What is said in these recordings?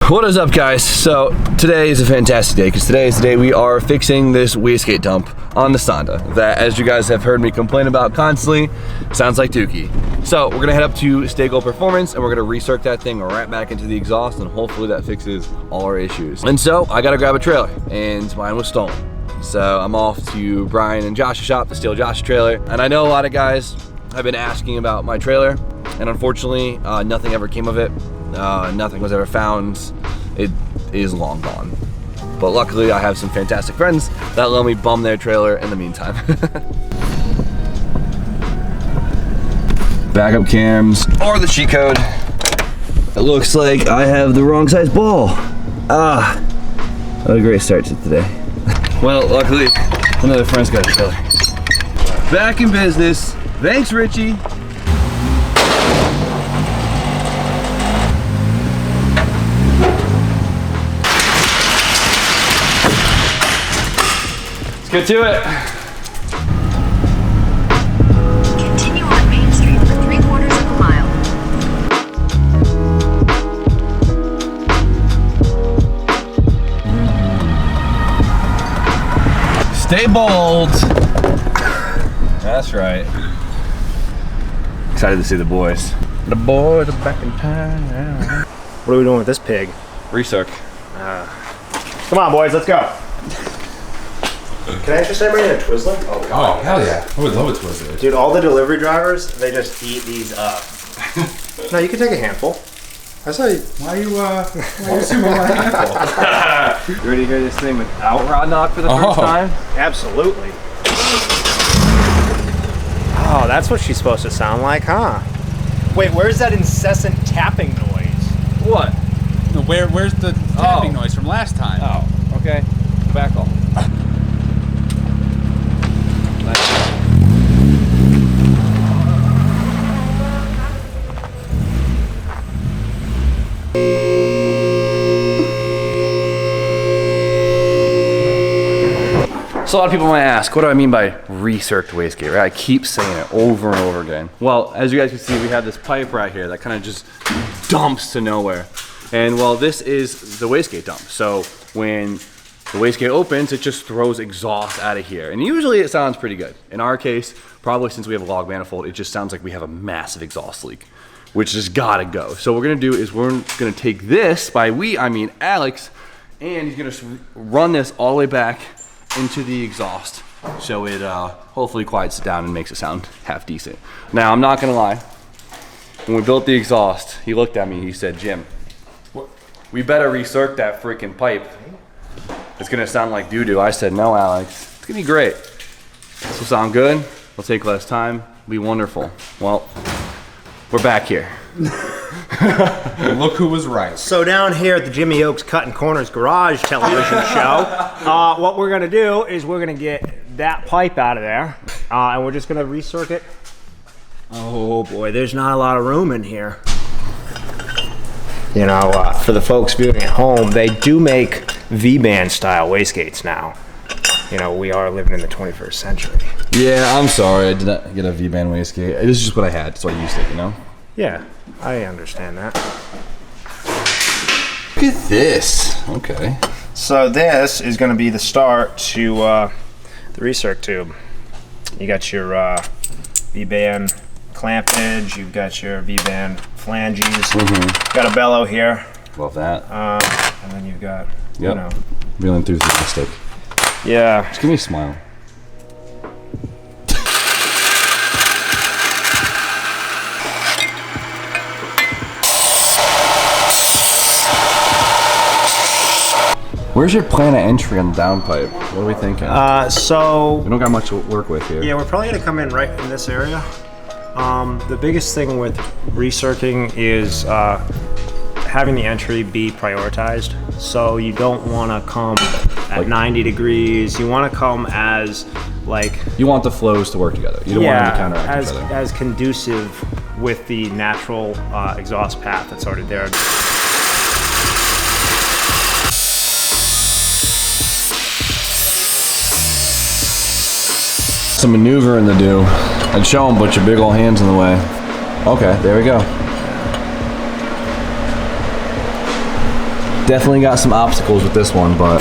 What is up, guys? So today is a fantastic day because today is the day we are fixing this wastegate dump on the Nissondas that, as you guys have heard me complain about constantly, sounds like dookie. So we're gonna head up to Stagel Performance and we're gonna recirc that thing right back into the exhaust, and hopefully that fixes all our issues. And so I gotta grab a trailer, and mine was stolen. So I'm off to Brian and Josh's shop to steal Josh's trailer. And I know a lot of guys have been asking about my trailer, and unfortunately nothing ever came of it. Nothing was ever found. It is long gone. But luckily I have some fantastic friends that let me bum their trailer in the meantime. Backup cams or the cheat code. It looks like I have the wrong size ball. What a great start to today. Well, luckily another friend's got a trailer. Back in business. Thanks, Richie. Let's get to it. Continue on Main Street for 3/4 of a mile. Stay bold. That's right. Excited to see the boys. The boys are back in town. What are we doing with this pig? Recirc. Come on, boys, let's go. Can I interest anybody in a Twizzler? Oh, hell yeah. I would love a Twizzler. Dude, all the delivery drivers, they just eat these up. No, you can take a handful. I saw you. Why are you assuming my handful? You ready to hear this thing without rod knock for the first time? Absolutely. Oh, that's what she's supposed to sound like, huh? Wait, where's that incessant tapping noise? What? No, where's the tapping noise from last time? Oh, okay. Back off. So a lot of people might ask, what do I mean by recirced wastegate, right? I keep saying it over and over again. Well, as you guys can see, we have this pipe right here that kind of just dumps to nowhere. And well, this is the wastegate dump. So when the wastegate opens, it just throws exhaust out of here. And usually it sounds pretty good. In our case, probably since we have a log manifold, it just sounds like we have a massive exhaust leak, which just gotta go. So what we're gonna do is we're gonna take this, by we, I mean Alex, and he's gonna run this all the way back into the exhaust so it hopefully quiets it down and makes it sound half decent. Now, I'm not gonna lie. When we built the exhaust, he looked at me, he said, Jim, we better recirc that freaking pipe. It's gonna sound like doo-doo. I said, no, Alex, it's gonna be great. This will sound good, it'll take less time, it'll be wonderful. Well, we're back here. Look who was right. So down here at the Jimmy Oaks Cutting Corners Garage television show, what we're gonna do is we're gonna get that pipe out of there, and we're just gonna recirc it. Oh boy, there's not a lot of room in here. You know, for the folks viewing at home, they do make V-band style wastegates now. You know, we are living in the 21st century. Yeah, I'm sorry, I did not get a V-band wastegate. This is just what I had, so I used it, you know? Yeah, I understand that. Look at this. Okay. So this is going to be the start to the recirc tube. You got your V-band clampage, you've got your V-band flanges, got a bellow here. Love that. And then you've got, Yep. you know. Real enthusiastic. Yeah. Just give me a smile. Where's your plan of entry on the downpipe? What are we thinking? So we don't got much to work with here. yeah, we're probably gonna come in right in this area. The biggest thing with recircing is having the entry be prioritized. So you don't want to come at Like 90 degrees. You want to come as like you want the flows to work together. You don't want them to counteract each other. as conducive with the natural exhaust path that's already there. Some maneuvering to do. I'd show them, but your big old hands in the way. Okay, there we go. Definitely got some obstacles with this one, but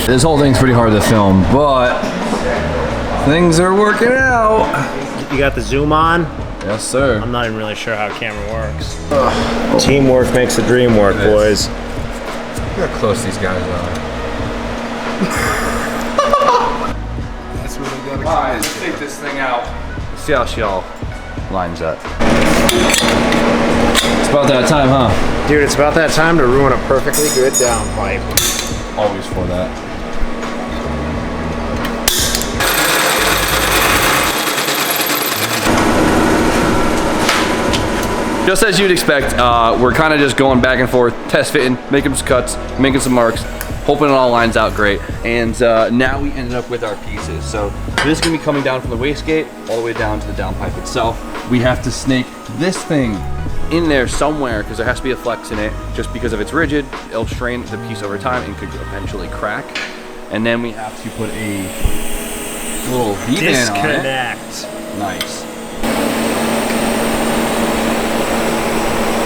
this whole thing's pretty hard to film, but things are working out. You got the zoom on? Yes, sir. I'm not even really sure how camera works. Teamwork makes the dream work, boys. Look how close these guys are. That's where they gotta Alright, let's take this thing out. Let's see how she all lines up. It's about that time, huh? Dude, it's about that time to ruin a perfectly good downpipe. Always for that. Just as you'd expect, we're kind of just going back and forth, test fitting, making some cuts, making some marks, hoping it all lines out great. And now we ended up with our pieces. So this is gonna be coming down from the wastegate all the way down to the downpipe itself. We have to snake this thing in there somewhere because there has to be a flex in it. Just because if it's rigid, it'll strain the piece over time and could eventually crack. And then we have to put a little V-band on it. Disconnect. Nice.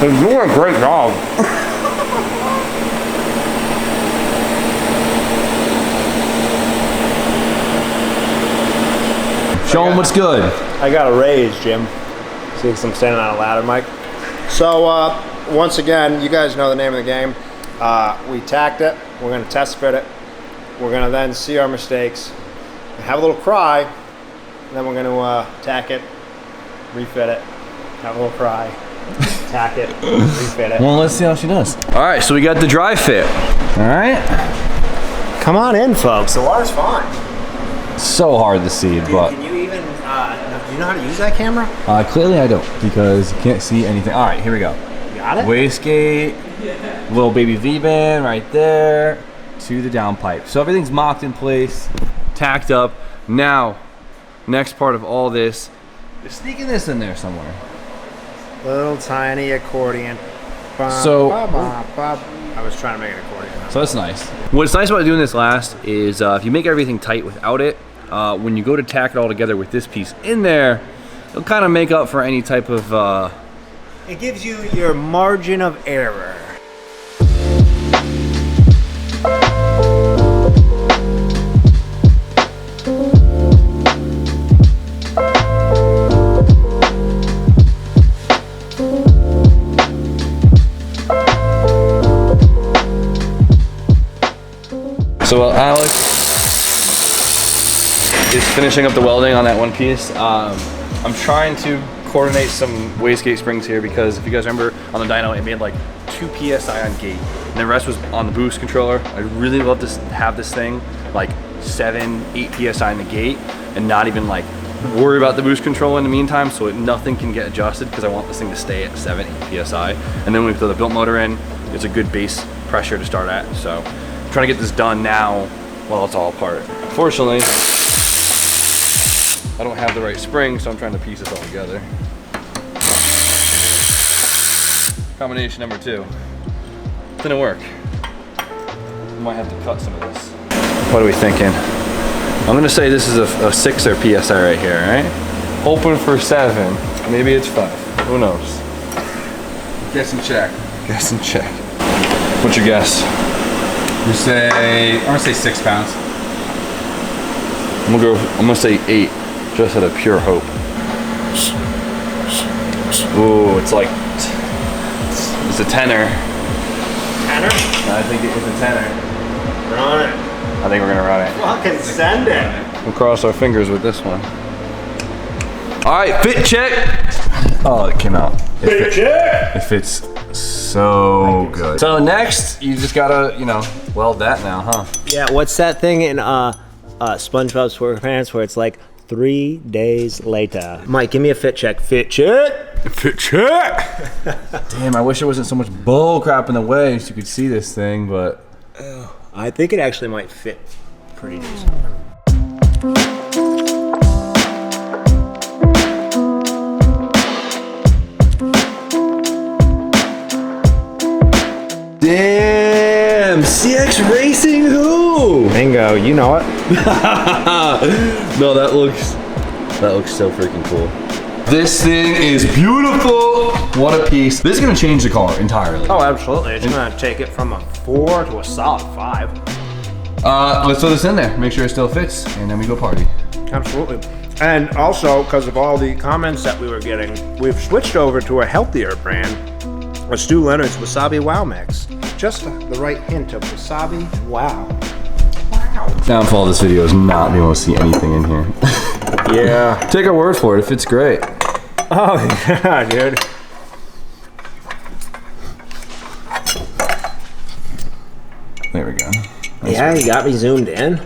They're doing a great job. Show them what's good. I got a raise, Jim. See, because I'm standing on a ladder, Mike. So, once again, you guys know the name of the game. We tacked it. We're going to test fit it. We're going to then see our mistakes, have a little cry, and then we're going to tack it, refit it, have a little cry, tack it, refit it. Well, let's see how she does. All right, so we got the dry fit. All right. Come on in, folks. The water's fine. So hard to see, but Can you even, do you know how to use that camera? clearly I don't because you can't see anything. All right, here we go. You got it? Wastegate, little baby V-band right there to the downpipe. So everything's mocked in place, tacked up. Now, next part of all this is sneaking this in there somewhere. Little tiny accordion. So- I was trying to make an accordion. So that's nice. What's nice about doing this last is if you make everything tight without it, when you go to tack it all together with this piece in there, it'll kind of make up for any type of It gives you your margin of error. So while Alex is finishing up the welding on that one piece, I'm trying to coordinate some wastegate springs here because if you guys remember on the dyno, it made like 2 PSI on gate and the rest was on the boost controller. I'd really love to have this thing like 7, 8 PSI in the gate and not even like worry about the boost controller in the meantime so nothing can get adjusted because I want this thing to stay at 7, 8 PSI. And then when we throw the built motor in, it's a good base pressure to start at. So I'm trying to get this done now while it's all apart. Fortunately, I don't have the right spring, so I'm trying to piece this all together. Combination number 2. Didn't work. Might have to cut some of this. What are we thinking? I'm gonna say this is a 6er PSI right here, right? Hoping for 7. Maybe it's 5. Who knows? Guess and check. Guess and check. What's your guess? You say, I'm gonna say 6 pounds. I'm gonna say 8, just out of pure hope. Ooh, it's like, it's a 10er. 10er? I think it's a 10er. Run it. I think we're gonna run it. Fucking send it. We'll cross our fingers with this one. All right, fit check. Oh, it came out. Fit check. It fits so good. So next, you just gotta, weld that now, huh? Yeah, what's that thing in SpongeBob SquarePants where it's like 3 days later? Mike, give me a fit check. Fit check. Fit check. Damn, I wish there wasn't so much bull crap in the way so you could see this thing, but. I think it actually might fit pretty decent. Damn, CX Racing who? Bingo, you know it. No, that looks so freaking cool. This thing is beautiful. What a piece. This is gonna change the car entirely. Oh, absolutely. It's gonna take it from a 4 to a solid 5. Let's throw this in there. Make sure it still fits, and then we go party. Absolutely. And also, because of all the comments that we were getting, we've switched over to a healthier brand, a Stu Leonard's Wasabi Wow Mix. Just the right hint of wasabi wow. Downfall of this video is not being able to see anything in here. Yeah. Take our word for it, it fits great. Oh, yeah, dude. There we go. Yeah, you got me zoomed in.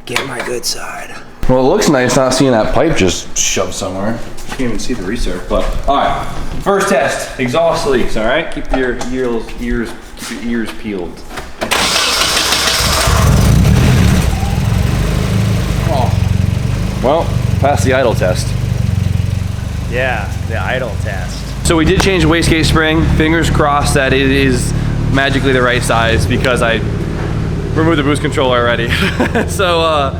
Get my good side. Well, it looks nice not seeing that pipe just shoved somewhere. You can't even see the recirc, but all right. First test, exhaust leaks, all right? Keep your ears peeled. Oh. Well, passed the idle test. Yeah, the idle test. So we did change the wastegate spring. Fingers crossed that it is magically the right size because I removed the boost controller already. So,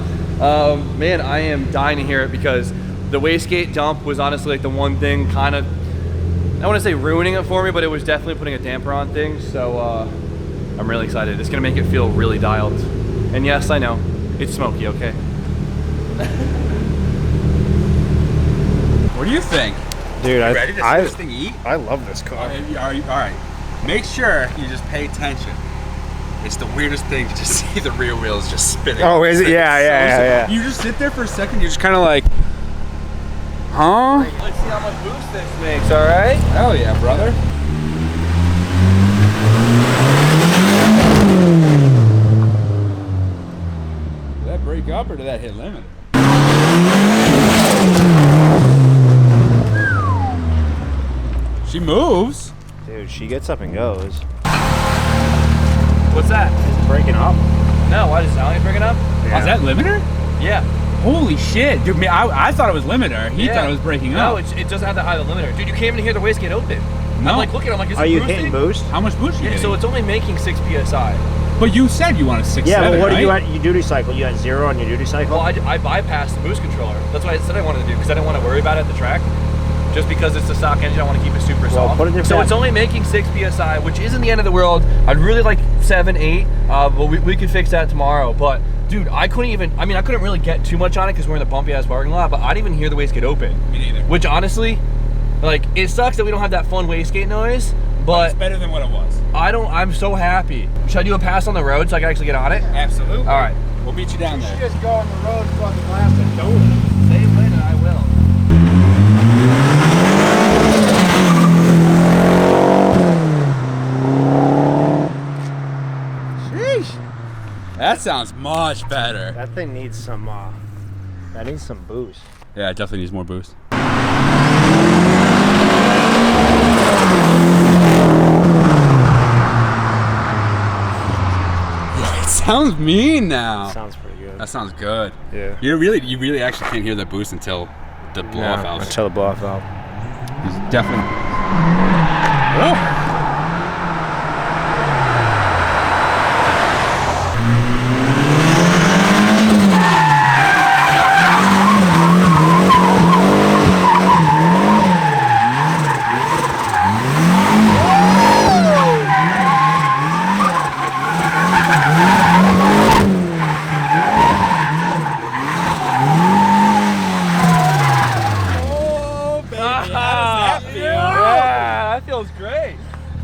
man, I am dying to hear it because the wastegate dump was honestly like the one thing kind of, I want to say ruining it for me, but it was definitely putting a damper on things. So I'm really excited. It's gonna make it feel really dialed. And yes, I know, it's smoky, okay? What do you think? Dude, Ready to see this thing eat? I love this car. Are you all right? Make sure you just pay attention. It's the weirdest thing to just see the rear wheels just spinning. Oh, is it? Yeah. You just sit there for a second, you're just kind of like, huh? Let's see how much boost this makes, all right? Hell yeah, brother. Did that break up or did that hit limit? She moves. Dude, she gets up and goes. What's that? Is it breaking up? No, why does it sound like breaking up? Oh, is that limiter? Yeah. Holy shit, dude! I thought it was limiter. He thought it was breaking up. No, it doesn't have to hide the limiter. Dude, you can't even hear the wastegate open. No. I'm like looking, I'm like, is it Are you boosting? hitting boost? How much boost are you Yeah, getting? so it's only making 6 PSI. But you said you wanted 6.7, Yeah, but what right? are you at your duty cycle? You at 0 on your duty cycle? Well, I bypassed the boost controller. That's what I said I wanted to do, because I didn't want to worry about it at the track. Just because it's the stock engine, I want to keep it super soft. put it in So back. it's only making 6 PSI, which isn't the end of the world. I'd really like 7, 8, but we could fix that tomorrow. But dude, I couldn't really get too much on it because we're in the bumpy ass parking lot, but I didn't even hear the wastegate open. Me neither. Which honestly, like, it sucks that we don't have that fun wastegate noise, but It's better than what it was. I'm so happy. Should I do a pass on the road so I can actually get on it? Absolutely. All right. We'll meet you down there. just go on the road and fucking blast a donut. Same way that I will. That sounds much better. That thing needs some, boost. Yeah, it definitely needs more boost. It sounds mean now. Sounds pretty good. That sounds good. Yeah. You really actually can't hear that boost until the blow off valve. Until the blow off valve. He's definitely. Oh. Great.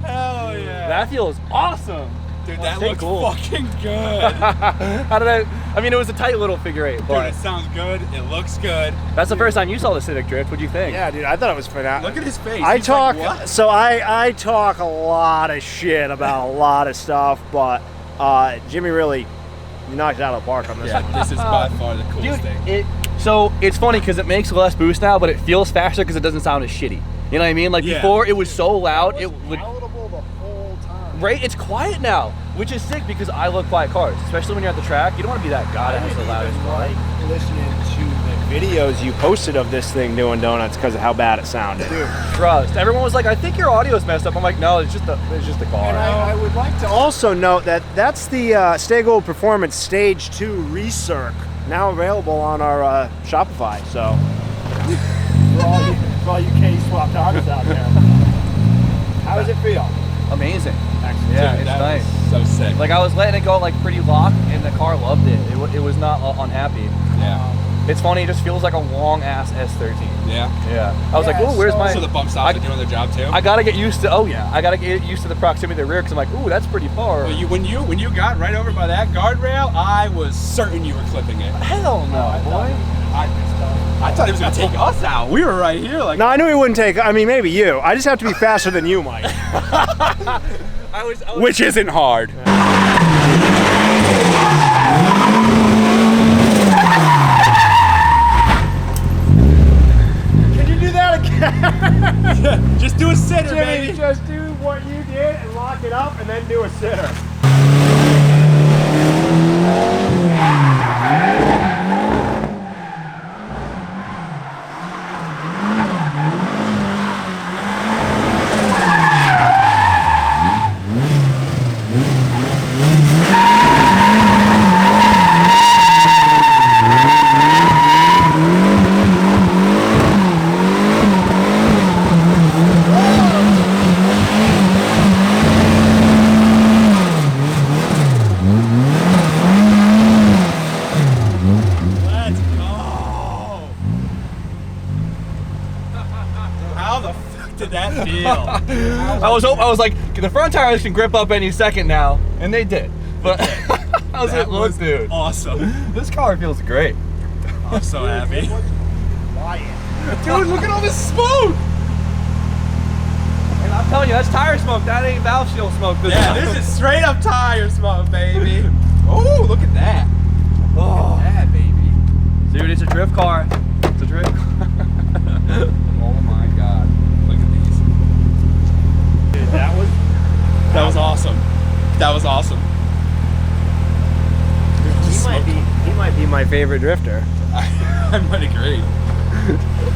Hell yeah. That feels awesome. Dude, that Okay, looks cool. fucking good. How did I mean, it was a tight little figure 8, Dude, but it sounds good. It looks good. that's the first time you saw the Civic drift. What'd you think? Yeah, dude, I thought it was phenomenal. Look at his face. I He's talk, like, what? so I talk a lot of shit about a lot of stuff, but Jimmy really knocked it out of the park on this one. Yeah, this is by far the coolest thing. So it's funny because it makes less boost now, but it feels faster because it doesn't sound as shitty. You know what I mean? Like Yeah. before, it was so loud. It would. Palatable the whole time. Right? It's quiet now, which is sick because I love quiet cars, especially when you're at the track. You don't want to be that guy that has the loudest car. Listening to the videos you posted of this thing doing donuts because of how bad it sounded. Dude, trust. Everyone was like, "I think your audio's messed up." I'm like, "No, it's just the car." And I would like to also note that that's the Stay Gold Performance Stage 2 Recirc, now available on our Shopify. So For all you K-swap dogs out there. How does it feel? Amazing. Excellent. Yeah, Dude, it's that nice. was so sick. Like I was letting it go like pretty locked, and the car loved it. It was not unhappy. Yeah. It's funny. It just feels like a long ass S13. Yeah. Yeah. I was like, Yeah, ooh, where's my? So the bump stops are doing their job too. I gotta get used to. Oh yeah, I gotta get used to the proximity of the rear because I'm like, ooh, that's pretty far. Well, when you got right over by that guardrail, I was certain you were clipping it. Hell no, boy. I thought he was gonna take us out. We were right here, like. No, I knew he wouldn't take. I mean, maybe you. I just have to be faster than you, Mike. I was Which isn't hard. Can you do that again? Just do a sitter, Jimmy, baby. just do what you did and lock it up and then do a sitter. Let's go. How the fuck did that feel? I was like, the front tires can grip up any second now, and they did. But how's it look, dude? Awesome. This car feels great. I'm so happy. Quiet. Dude, look at all this smoke. And I'm telling you, that's tire smoke. That ain't valve seal smoke. Yeah, this is straight up tire smoke, baby. Oh, look at that. Oh, Yeah, baby. dude, it's a drift car. It's a drift car. Oh my god. Look at these. Dude, that That was awesome. That was awesome. he might be my favorite drifter. I might agree.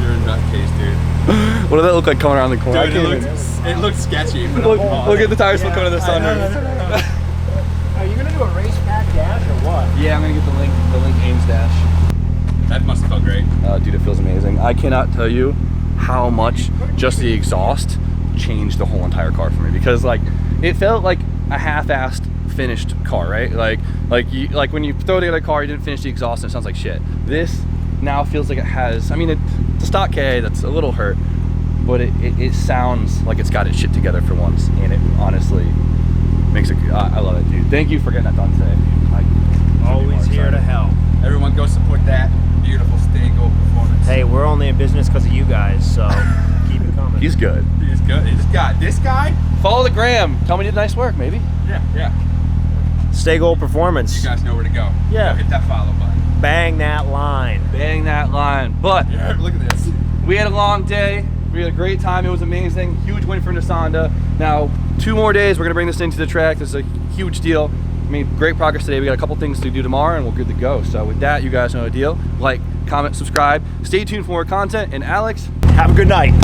You're a nutcase, dude. What did that look like coming around the corner? Dude, it looked sketchy, but Look at the tires still coming to the sunroof. Are you gonna do a race pack dash or what? Yeah, I'm gonna get the Link Ames dash. That must have felt great. Dude, it feels amazing. I cannot tell you how much just the exhaust changed the whole entire car for me, because like it felt like a half-assed finished car, right? Like when you throw together a car, you didn't finish the exhaust and it sounds like shit. This now feels like it has. I mean, it's a stock K that's a little hurt, but it sounds like it's got its shit together for once, and it honestly makes it. I love it, dude. Thank you for getting that done today. Always here to help. Everyone go support that beautiful Stego performance. Hey, we're only in business because of you guys, so keep it coming. He's good. He's good. This guy. Follow the gram. Tell me you did nice work, maybe. Yeah. Stay Gold Performance. You guys know where to go. Yeah. Go hit that follow button. Bang that line. Bang that line. But Yeah, look at this. we had a long day. We had a great time. It was amazing. Huge win for Nissondas. Now, 2 more days. We're gonna bring this thing to the track. This is a huge deal. I mean, great progress today. We got a couple things to do tomorrow, and we're good to go. So with that, you guys know the deal. Like, comment, subscribe. Stay tuned for more content. And Alex, Have a good night.